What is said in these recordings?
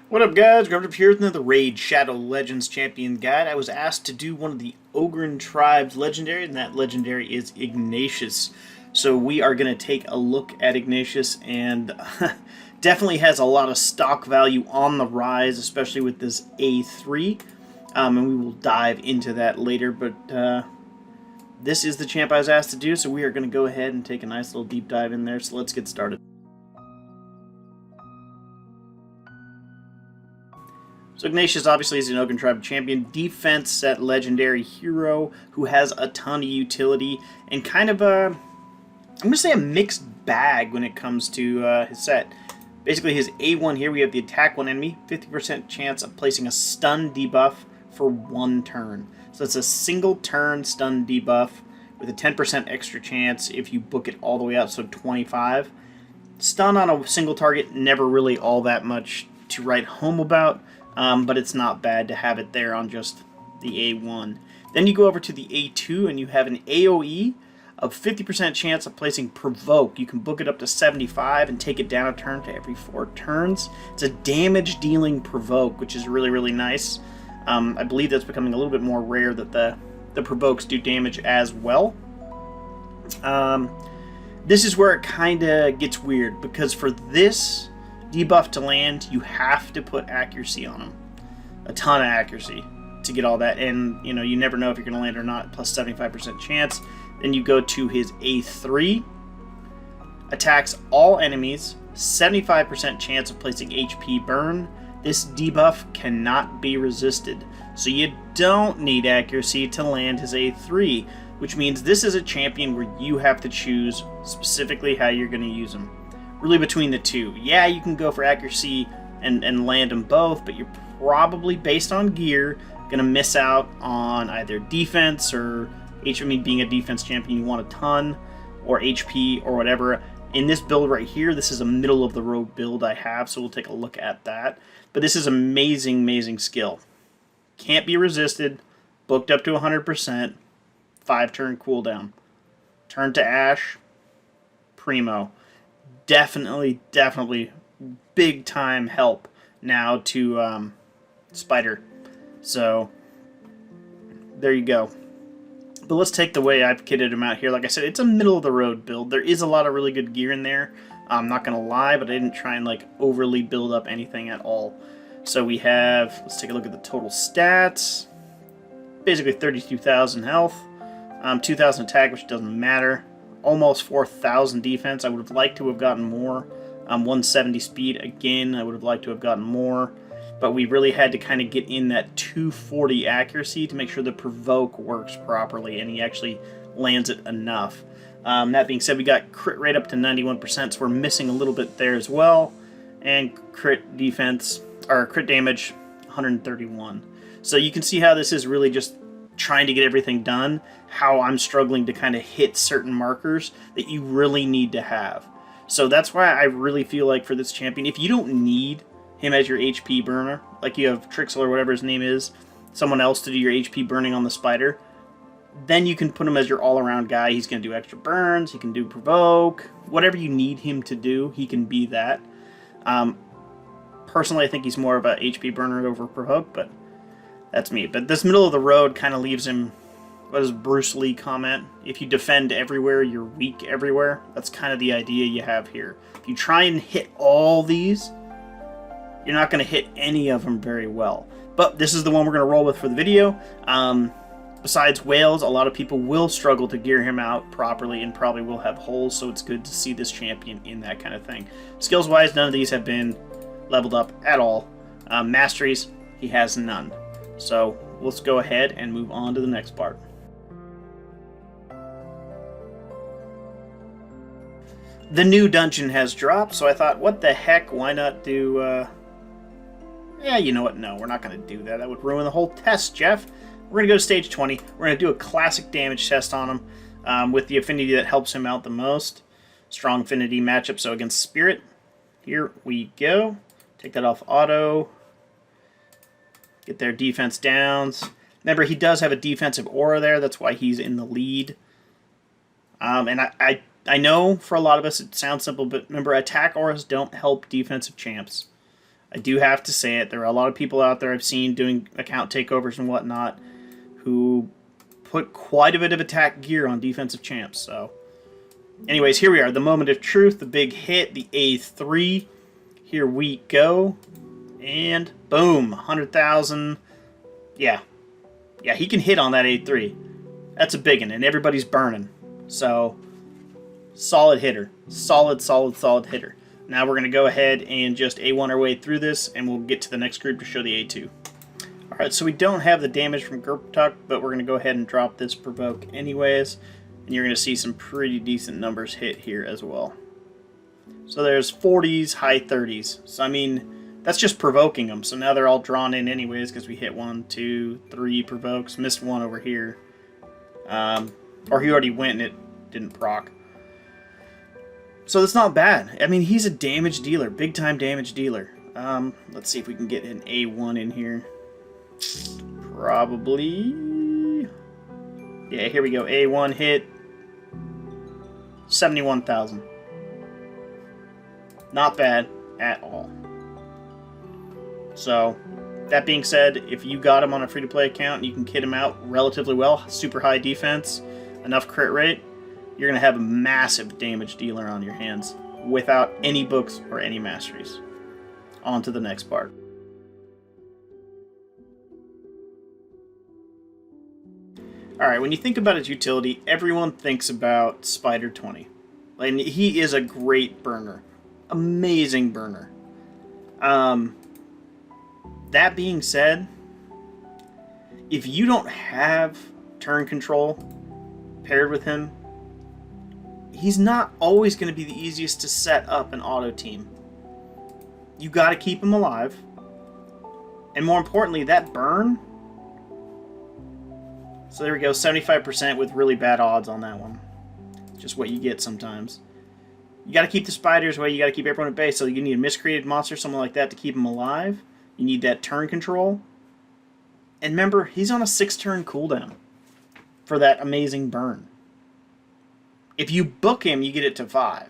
What up, guys? Grub here with another Raid Shadow Legends Champion Guide. I was asked to do one of the Ogryn Tribes legendary, and that legendary is Ignatius. So we are going to take a look at Ignatius, and definitely has a lot of stock value on the rise, especially with this A3. And we will dive into that later, but this is the champ I was asked to do, so we are going to go ahead and take a nice little deep dive in there, so let's get started. So Ignatius obviously is an Ogryn Tribe champion, defense set legendary hero who has a ton of utility and kind of a, I'm going to say a mixed bag when it comes to his set. Basically his A1 here, we have the attack one enemy, 50% chance of placing a stun debuff for 1 turn. So it's a single turn stun debuff with a 10% extra chance if you book it all the way up, so 25. Stun on a single target, never really all that much to write home about. But it's not bad to have it there on just the A1. Then you go over to the A2 and you have an AoE of 50% chance of placing Provoke. You can book it up to 75 and take it down a turn to every 4 turns. It's a damage dealing Provoke, which is really, really nice. I believe that's becoming a little bit more rare that the Provokes do damage as well. This is where it kind of gets weird, because for this debuff to land, you have to put accuracy on them. A ton of accuracy to get all that, and you know, you never know if you're going to land or not, plus 75% chance. Then you go to his A3, attacks all enemies, 75% chance of placing HP burn. This debuff cannot be resisted, so you don't need accuracy to land his A3, which means this is a champion where you have to choose specifically how you're going to use him. Really between the two. Yeah, you can go for accuracy and land them both, but you're probably, based on gear, going to miss out on either defense or HP. I mean, being a defense champion, you want a ton, or HP, or whatever. In this build right here, this is a middle-of-the-road build I have, so we'll take a look at that. But this is amazing, amazing skill. Can't be resisted, booked up to 100%, 5-turn cooldown. Turn to Ash, primo. Definitely big time help now to Spider. So there you go. But let's take the way I've kitted him out here. Like I said, it's a middle of the road build. There is a lot of really good gear in there. I'm not gonna lie, but I didn't try and like overly build up anything at all. So we have, let's take a look at the total stats. Basically 32,000 health, 2,000 attack, which doesn't matter. Almost 4,000 defense. I would have liked to have gotten more. 170 speed. Again, I would have liked to have gotten more. But we really had to kind of get in that 240 accuracy to make sure the Provoke works properly and he actually lands it enough. That being said, we got crit rate up to 91%, so we're missing a little bit there as well. And crit defense, or crit damage, 131. So you can see how this is really just trying to get everything done, how I'm struggling to kind of hit certain markers that you really need to have. So that's why I really feel like for this champion, if you don't need him as your HP burner, like you have Trixel or whatever his name is, someone else to do your HP burning on the Spider, then you can put him as your all-around guy. He's going to do extra burns, he can do Provoke, whatever you need him to do, he can be that. Personally, I think he's more of a HP burner over Provoke, but that's me. But this middle of the road kind of leaves him, what does Bruce Lee comment? If you defend everywhere, you're weak everywhere. That's kind of the idea you have here. If you try and hit all these, you're not going to hit any of them very well. But this is the one we're going to roll with for the video. Besides Wales, a lot of people will struggle to gear him out properly and probably will have holes, so it's good to see this champion in that kind of thing. Skills-wise, none of these have been leveled up at all. Masteries, he has none. So let's go ahead and move on to the next part. The new dungeon has dropped, so I thought, what the heck, why not do, yeah, you know what, no, we're not going to do that. That would ruin the whole test, Jeff. We're going to go to stage 20. We're going to do a classic damage test on him with the affinity that helps him out the most. Strong affinity matchup, so against Spirit. Here we go. Take that off auto. Get their defense downs. Remember, he does have a defensive aura there. That's why he's in the lead. And I know for a lot of us it sounds simple, but remember, attack auras don't help defensive champs. I do have to say it. There are a lot of people out there I've seen doing account takeovers and whatnot who put quite a bit of attack gear on defensive champs. So, anyways, here we are. The moment of truth, the big hit, the A3. Here we go. And boom, 100,000. Yeah. Yeah, he can hit on that A3. That's a big one, and everybody's burning. So, solid hitter. Solid hitter. Now we're going to go ahead and just A1 our way through this, and we'll get to the next group to show the A2. Alright, so we don't have the damage from Gerptuck, but we're going to go ahead and drop this provoke anyways, and you're going to see some pretty decent numbers hit here as well. So there's 40s, high 30s. So, I mean, that's just provoking them. So now they're all drawn in anyways because we hit 1, 2, 3 provokes. Missed one over here. Or he already went and it didn't proc. So that's not bad. I mean, he's a damage dealer. Big time damage dealer. Let's see if we can get an A1 in here. Probably. Yeah, here we go. A1 hit. 71,000. Not bad at all. So, that being said, if you got him on a free-to-play account and you can kit him out relatively well, super high defense, enough crit rate, you're going to have a massive damage dealer on your hands without any books or any masteries. On to the next part. Alright, when you think about his utility, everyone thinks about Spider 20. And he is a great burner. Amazing burner. That being said, if you don't have turn control paired with him, he's not always going to be the easiest to set up an auto team. You got to keep him alive. And more importantly, that burn. So there we go, 75% with really bad odds on that one. Just what you get sometimes. You got to keep the spiders away. You got to keep everyone at bay. So you need a miscreated monster, someone like that, to keep him alive. You need that turn control. And remember, he's on a 6-turn cooldown for that amazing burn. If you book him, you get it to 5.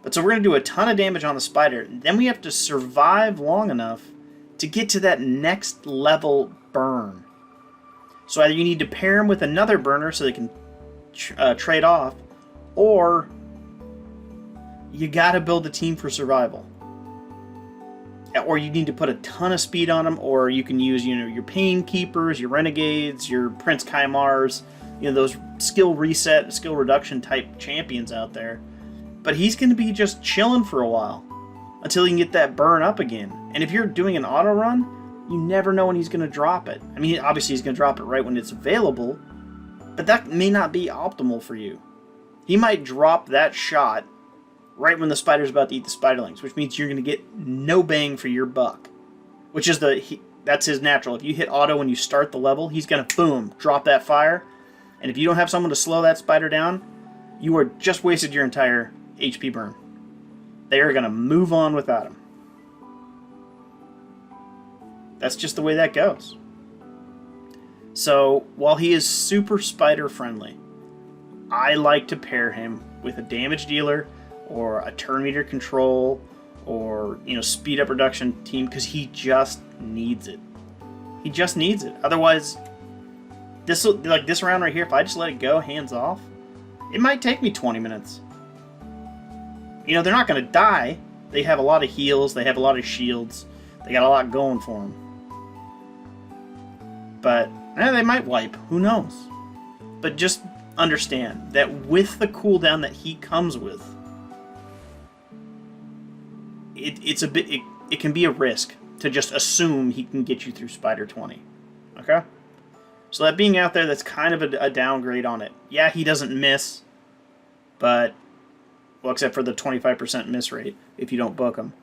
But so we're going to do a ton of damage on the spider. Then we have to survive long enough to get to that next level burn. So either you need to pair him with another burner so they can trade off, or you got to build a team for survival. Or you need to put a ton of speed on them, or you can use, your Pain Keepers, your Renegades, your Prince Kaimars, those skill reset, skill reduction type champions out there. But he's going to be just chilling for a while until he can get that burn up again. And if you're doing an auto run, you never know when he's going to drop it. I mean, obviously he's going to drop it right when it's available, but that may not be optimal for you. He might drop that shot right when the spider's about to eat the spiderlings, which means you're going to get no bang for your buck. Which is that's his natural. If you hit auto when you start the level, he's going to, boom, drop that fire. And if you don't have someone to slow that spider down, you are just wasted your entire HP burn. They are going to move on without him. That's just the way that goes. So, while he is super spider friendly, I like to pair him with a damage dealer or a turn meter control or, speed up reduction team, because he just needs it. He just needs it. Otherwise, this round right here, if I just let it go hands off, it might take me 20 minutes. They're not going to die. They have a lot of heals. They have a lot of shields. They got a lot going for them. But they might wipe. Who knows? But just understand that with the cooldown that he comes with, it can be a risk to just assume he can get you through Spider 20. Okay? So that being out there, that's kind of a downgrade on it. Yeah, he doesn't miss, but, well, except for the 25% miss rate if you don't book him.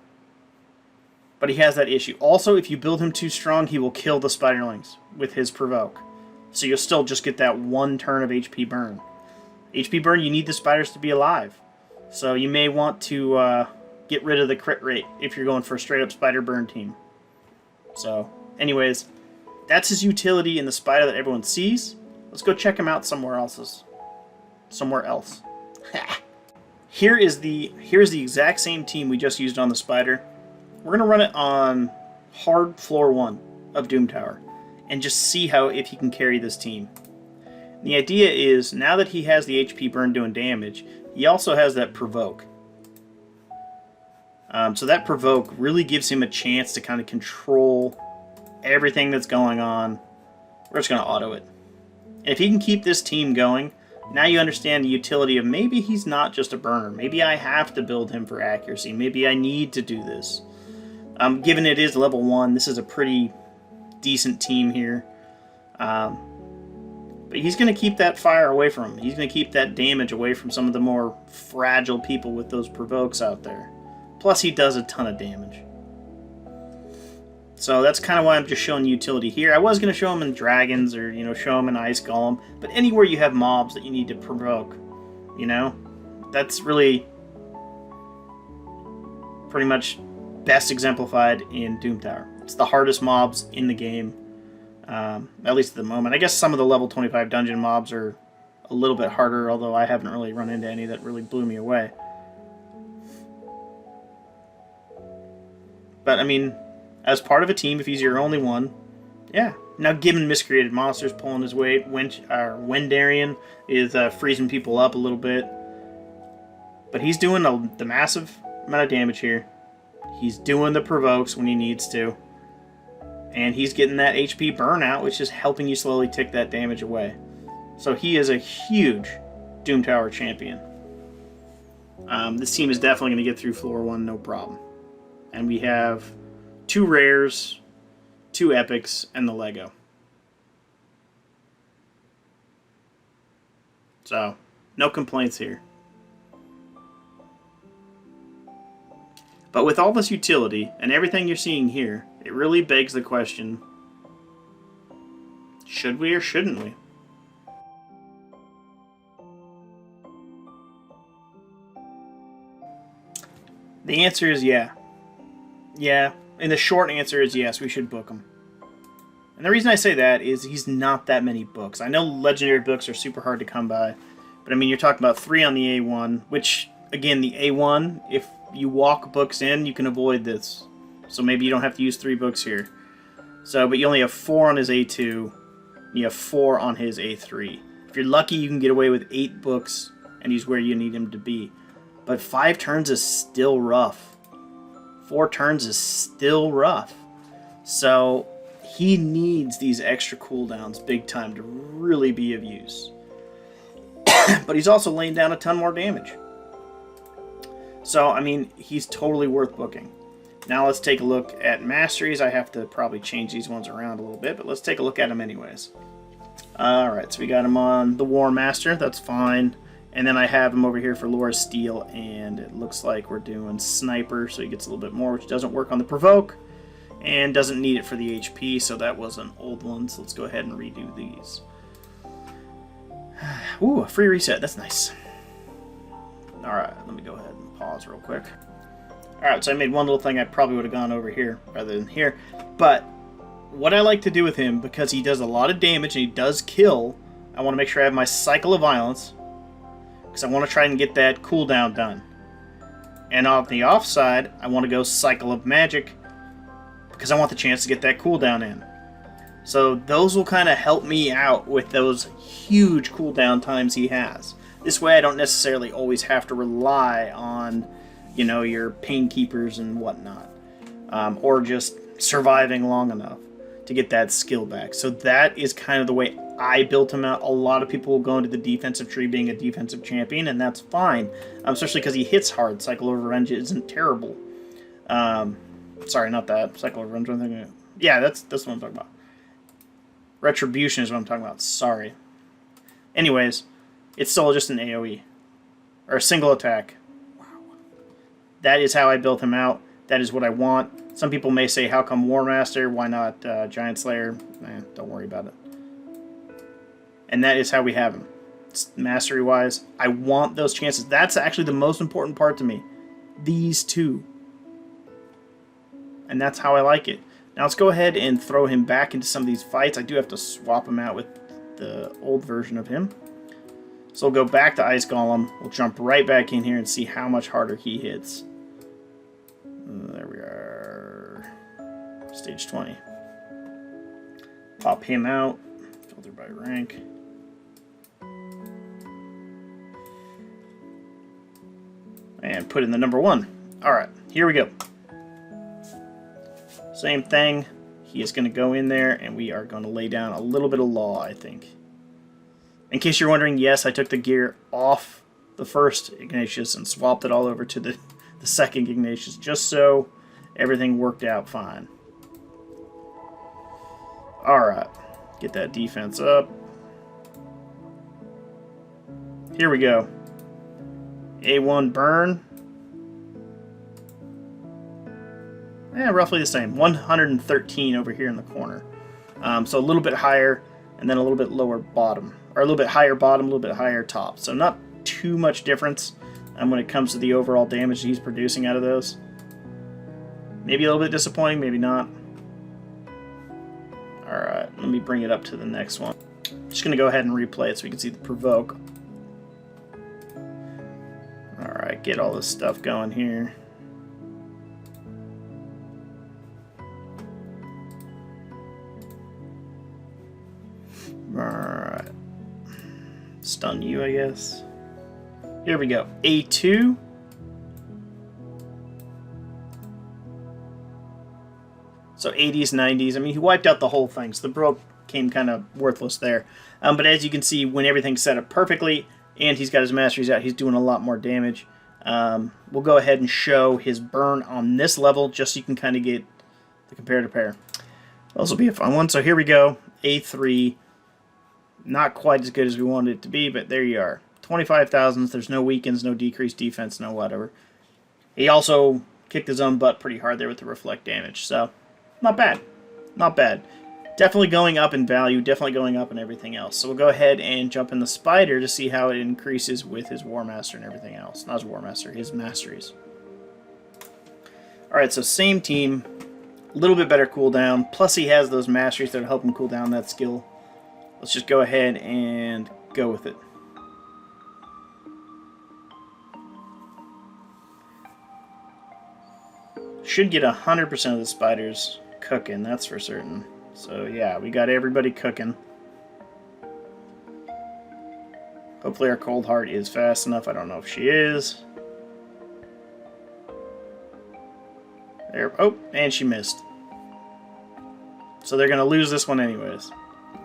But he has that issue. Also, if you build him too strong, he will kill the spiderlings with his provoke. So you'll still just get that 1 turn of HP burn. HP burn, you need the spiders to be alive. So you may want to get rid of the crit rate if you're going for a straight up spider burn team. So, anyways, that's his utility in the spider that everyone sees. Let's go check him out somewhere else. Here is the exact same team we just used on the spider. we're going to run it on hard floor 1 of Doom Tower and just see if he can carry this team. The idea is, now that he has the HP burn doing damage, he also has that provoke. So that provoke really gives him a chance to kind of control everything that's going on. We're just going to auto it. And if he can keep this team going, now you understand the utility of maybe he's not just a burner. Maybe I have to build him for accuracy. Maybe I need to do this. Given it is level 1, this is a pretty decent team here. But he's going to keep that fire away from him. He's going to keep that damage away from some of the more fragile people with those provokes out there. Plus, he does a ton of damage. So that's kind of why I'm just showing utility here. I was going to show him in dragons or, show him in ice golem. But anywhere you have mobs that you need to provoke, that's really pretty much best exemplified in Doom Tower. It's the hardest mobs in the game. At least at the moment. I guess some of the level 25 dungeon mobs are a little bit harder, although I haven't really run into any that really blew me away. But, I mean, as part of a team, if he's your only one, yeah. Now, given Miscreated Monsters pulling his weight, Wendarian is freezing people up a little bit. But he's doing the massive amount of damage here. He's doing the provokes when he needs to. And he's getting that HP burnout, which is helping you slowly tick that damage away. So he is a huge Doom Tower champion. This team is definitely going to get through floor 1, no problem. And we have 2 rares, 2 epics, and the Lego. So, no complaints here. But with all this utility and everything you're seeing here, it really begs the question, should we or shouldn't we? The answer is yeah. Yeah, and the short answer is yes, we should book him. And the reason I say that is he's not that many books. I know legendary books are super hard to come by, but I mean, you're talking about 3 on the A1, which, again, the A1, if you walk books in, you can avoid this. So maybe you don't have to use 3 books here. So, but you only have 4 on his A2, you have 4 on his A3. If you're lucky, you can get away with 8 books, and he's where you need him to be. But 5 turns is still rough. 4 turns is still rough. So he needs these extra cooldowns big time to really be of use. But he's also laying down a ton more damage. So, I mean, he's totally worth booking. Now let's take a look at masteries. I have to probably change these ones around a little bit, but let's take a look at them anyways. Alright, so we got him on the War Master. That's fine. And then I have him over here for Lore Steel, and it looks like we're doing Sniper, so he gets a little bit more, which doesn't work on the Provoke, and doesn't need it for the HP, so that was an old one, so let's go ahead and redo these. Ooh, a free reset, that's nice. Alright, let me go ahead and pause real quick. Alright, so I made one little thing I probably would have gone over here rather than here, but what I like to do with him, because he does a lot of damage and he does kill, I want to make sure I have my Cycle of Violence, because I want to try and get that cooldown done. And on the offside, I want to go Cycle of Magic, because I want the chance to get that cooldown in. So those will kind of help me out with those huge cooldown times he has. This way I don't necessarily always have to rely on, you know, your Pain Keepers and whatnot. Or just surviving long enough to get that skill back. So that is kind of the way I built him out. A lot of people will go into the defensive tree being a defensive champion, and that's fine. Especially because he hits hard. Cycle of Revenge isn't terrible. Sorry, not that. Cycle of Revenge, I'm thinking of. Yeah, that's what I'm talking about. Retribution is what I'm talking about. Sorry. Anyways, it's still just an AoE. Or a single attack. Wow. That is how I built him out. That is what I want. Some people may say, how come War Master? Why not Giant Slayer? Don't worry about it. And that is how we have him. Mastery-wise, I want those chances. That's actually the most important part to me. These two. And that's how I like it. Now let's go ahead and throw him back into some of these fights. I do have to swap him out with the old version of him. So we'll go back to Ice Golem. We'll jump right back in here and see how much harder he hits. There we are. stage 20. Pop him out. Filter by rank. And put in the number 1. Alright, here we go. Same thing. He is going to go in there, and we are going to lay down a little bit of law, I think. In case you're wondering, yes, I took the gear off the first Ignatius and swapped it all over to the second Ignatius, just so everything worked out fine. Alright, get that defense up. Here we go. A1 burn. Yeah, roughly the same. 113 over here in the corner. So a little bit higher, and then a little bit lower bottom. Or a little bit higher bottom, a little bit higher top. So not too much difference when it comes to the overall damage he's producing out of those. Maybe a little bit disappointing, maybe not. Alright, let me bring it up to the next one. Just going to go ahead and replay it so we can see the provoke. Alright, get all this stuff going here. Alright. Stun you, I guess. Here we go. A2. So 80s, 90s. I mean, he wiped out the whole thing, so the provoke came kind of worthless there. But as you can see, when everything's set up perfectly and he's got his masteries out, he's doing a lot more damage. We'll go ahead and show his burn on this level just so you can kind of get the comparative pair. This will be a fun one. So here we go. A3. Not quite as good as we wanted it to be, but there you are. 25,000. There's no weakens, no decreased defense, no whatever. He also kicked his own butt pretty hard there with the reflect damage. So, not bad. Not bad. Definitely going up in value, definitely going up in everything else. So we'll go ahead and jump in the spider to see how it increases with his War Master and everything else. Not his War Master, his masteries. Alright, so same team. A little bit better cooldown. Plus he has those masteries that help him cool down that skill. Let's just go ahead and go with it. Should get 100% of the spiders cooking, that's for certain. So yeah, we got everybody cooking. Hopefully our cold heart is fast enough. I don't know if she is. There. Oh, and she missed. So they're going to lose this one anyways.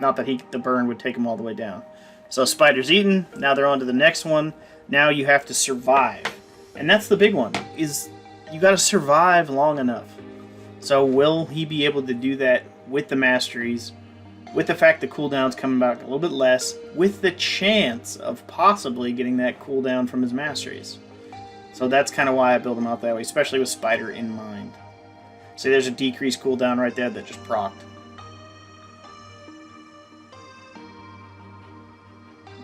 Not that the burn would take them all the way down. So spider's eaten. Now they're on to the next one. Now you have to survive. And that's the big one, is you got to survive long enough. So will he be able to do that with the masteries, with the fact the cooldown's coming back a little bit less, with the chance of possibly getting that cooldown from his masteries? So that's kind of why I build him out that way, especially with spider in mind. See, there's a decreased cooldown right there that just procced.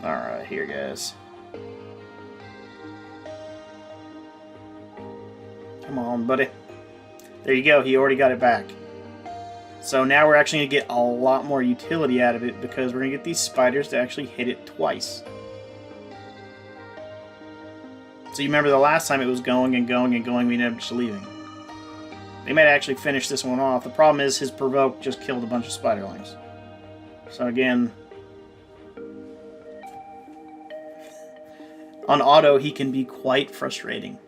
Alright, here guys. Come on, buddy. There you go, he already got it back. So now we're actually going to get a lot more utility out of it because we're going to get these spiders to actually hit it twice. So you remember the last time it was going and going and going, we ended up just leaving. They might actually finish this one off. The problem is his provoke just killed a bunch of spiderlings. So again, on auto he can be quite frustrating.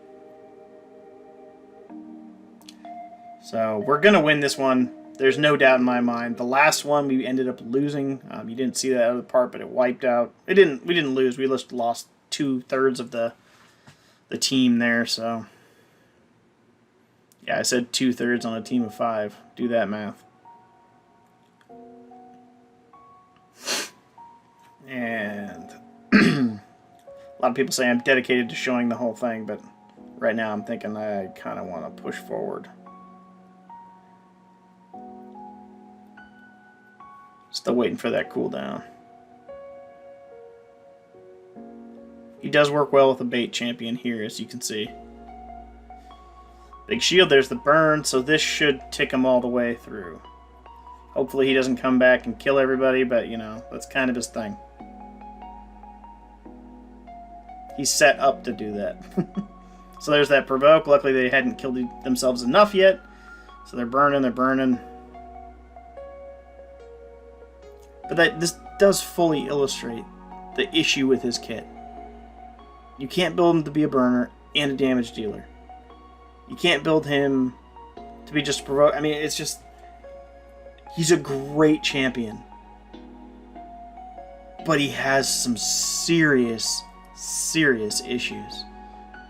So we're going to win this one. There's no doubt in my mind. The last one we ended up losing. You didn't see that other part, but it wiped out. We didn't lose. We just lost 2/3 of the team there. So yeah, I said 2/3 on a team of 5. Do that math. And a lot of people say I'm dedicated to showing the whole thing, but right now I'm thinking I kind of want to push forward. Still waiting for that cooldown. He does work well with a bait champion here, as you can see. Big shield, there's the burn, so this should tick him all the way through. Hopefully he doesn't come back and kill everybody, but you know, that's kind of his thing. He's set up to do that. So there's that provoke. Luckily they hadn't killed themselves enough yet. So they're burning, they're burning. But this does fully illustrate the issue with his kit. You can't build him to be a burner and a damage dealer. You can't build him to be just a provoke. I mean, it's just... He's a great champion. But he has some serious, serious issues.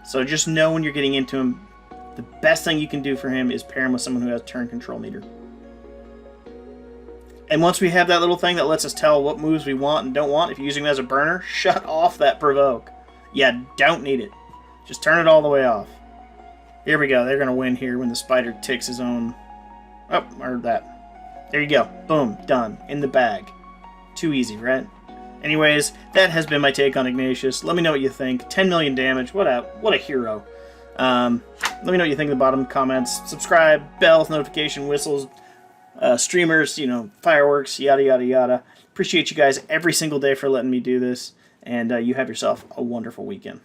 So just know when you're getting into him, the best thing you can do for him is pair him with someone who has turn control meter. And once we have that little thing that lets us tell what moves we want and don't want, if you're using him as a burner, shut off that provoke. You don't need it. Just turn it all the way off. Here we go. They're going to win here when the spider ticks his own... Oh, or that. There you go. Boom. Done. In the bag. Too easy, right? Anyways, that has been my take on Ignatius. Let me know what you think. 10 million damage. What a hero. Let me know what you think in the bottom comments. Subscribe, bells, notification, whistles, streamers, you know, fireworks, yada, yada, yada. Appreciate you guys every single day for letting me do this. And you have yourself a wonderful weekend.